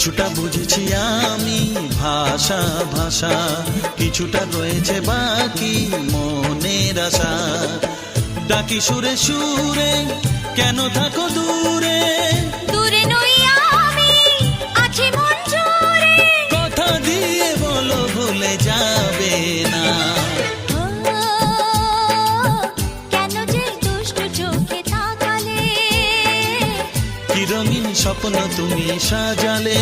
কিছুটা বুঝেছি আমি ভাষা ভাষা, কিছুটা রয়েছে বাকি মনের আশা। ডাকি সুরে সুরে কেন থাকো দূরে, দূরে নই আমি আছি মন জুড়ে। কথা দিয়ে বলো ভুলে যাবে না। কেন যে দুষ্টু চোখে তাকালে, কি রঙিন স্বপ্ন তুমি সাজালে।